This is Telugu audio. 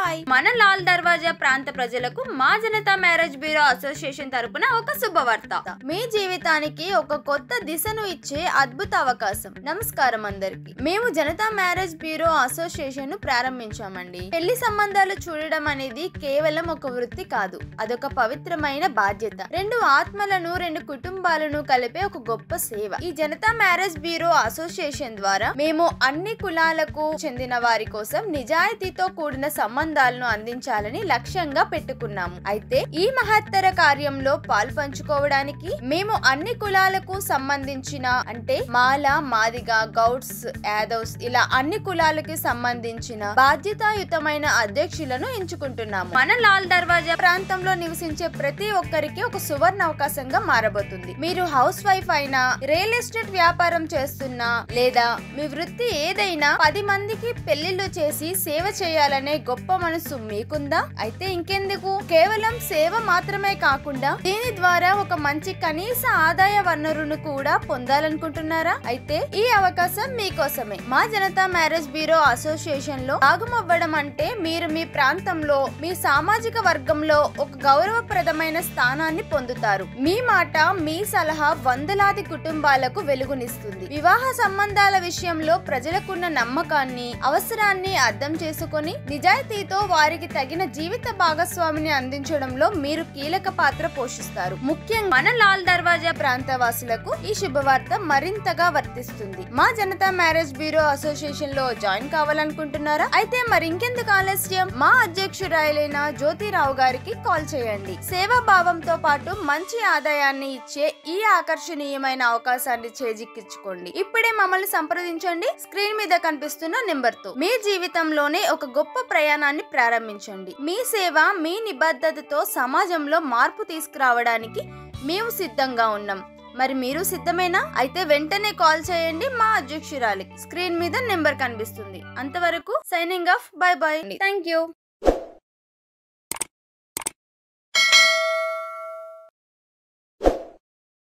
హాయ్ మన లాల్ దర్వాజా ప్రాంత ప్రజలకు మా జనతా మ్యారేజ్ బ్యూరో అసోసియేషన్ తరపున ఒక శుభవార్త. మీ జీవితానికి ఒక కొత్త దిశను ఇచ్చే అద్భుత అవకాశం. నమస్కారం అందరికి. మేము జనతా మ్యారేజ్ బ్యూరో అసోసియేషన్ ను ప్రారంభించామండి. పెళ్లి సంబంధాలు చూడడం అనేది కేవలం ఒక వృత్తి కాదు, అదొక పవిత్రమైన బాధ్యత. రెండు ఆత్మలను, రెండు కుటుంబాలను కలిపే ఒక గొప్ప సేవ. ఈ జనతా మ్యారేజ్ బ్యూరో అసోసియేషన్ ద్వారా మేము అన్ని కులాలకు చెందిన వారి కోసం నిజాయితీతో కూడిన సంబంధాలను అందించాలని లక్ష్యంగా పెట్టుకున్నాము. అయితే ఈ మహత్తర కార్యంలో పాల్పంచుకోవడానికి మేము అన్ని కులాలకు సంబంధించిన, అంటే మాల, మాదిగ, గౌడ్స్, యాదవ్స్ ఇలా అన్ని కులాలకి సంబంధించిన బాధ్యతాయుతమైన అధ్యక్షులను ఎంచుకుంటున్నాము. మన లాల్ దర్వాజా ప్రాంతంలో నివసించే ప్రతి ఒక్కరికి ఒక సువర్ణ అవకాశంగా మారబోతుంది. మీరు హౌస్ వైఫ్ అయినా, రియల్ ఎస్టేట్ వ్యాపారం చేస్తున్నా, లేదా మీ వృత్తి ఏదైనా 10 మందికి పెళ్లిళ్లు చేసి సేవ చేయాలనే గొప్ప మనసు మీకుందా? అయితే ఇంకెందుకు, కేవలం సేవ మాత్రమే కాకుండా దీని ద్వారా ఒక మంచి కనీస ఆదాయ వనరును కూడా పొందాలనుకుంటున్నారా? అయితే ఈ అవకాశం మీకోసమే. మా జనతా మ్యారేజ్ బ్యూరో అసోసియేషన్ లో భాగమవ్వడం అంటే మీరు మీ ప్రాంతంలో, మీ సామాజిక వర్గంలో ఒక గౌరవప్రదమైన స్థానాన్ని పొందుతారు. మీ మాట, మీ సలహా వందలాది కుటుంబాలకు వెలుగునిస్తుంది. వివాహ సంబంధాల విషయంలో ప్రజలకున్న నమ్మకాన్ని, అవసరాన్ని అర్థం చేసుకొని నిజాయితీతో వారికి తగిన జీవిత భాగస్వామిని అందించడంలో మీరు కీలక పాత్ర పోషిస్తారు. ముఖ్యంగా మన లాల్ దర్వాజా ప్రాంత వాసులకు ఈ శుభవార్త మరింతగా వర్తిస్తుంది. మా జనతా మ్యారేజ్ బ్యూరో అసోసియేషన్ లో జాయిన్ కావాలనుకుంటున్నారా? అయితే మరి ఇంకెందుకు ఆలస్యం, మా అధ్యక్షురాలైన జ్యోతిరావు గారికి కాల్ చేయండి. సేవా భావంతో పాటు మంచి ఆదాయాన్ని ఇచ్చే ఈ ఆకర్షణీయమైన అవకాశాన్ని చేజిక్కించుకోండి. ఇప్పుడే మమ్మల్ని సంప్రదించండి. స్క్రీన్ మీద కనిపిస్తున్న నెంబర్ తో మీ జీవితంలోనే ఒక గొప్ప ప్రయాణాన్ని ప్రారంభించండి. మీ సేవ, మీ నిబద్ధతతో సమాజంలో మార్పు తీసుకురావడానికి మేము సిద్ధంగా ఉన్నాం. మరి మీరు సిద్ధమేనా? అయితే వెంటనే కాల్ చేయండి మా అధ్యక్షురాలికి. స్క్రీన్ మీద నెంబర్ కనిపిస్తుంది. అంతవరకు signing off. By by. Thank you.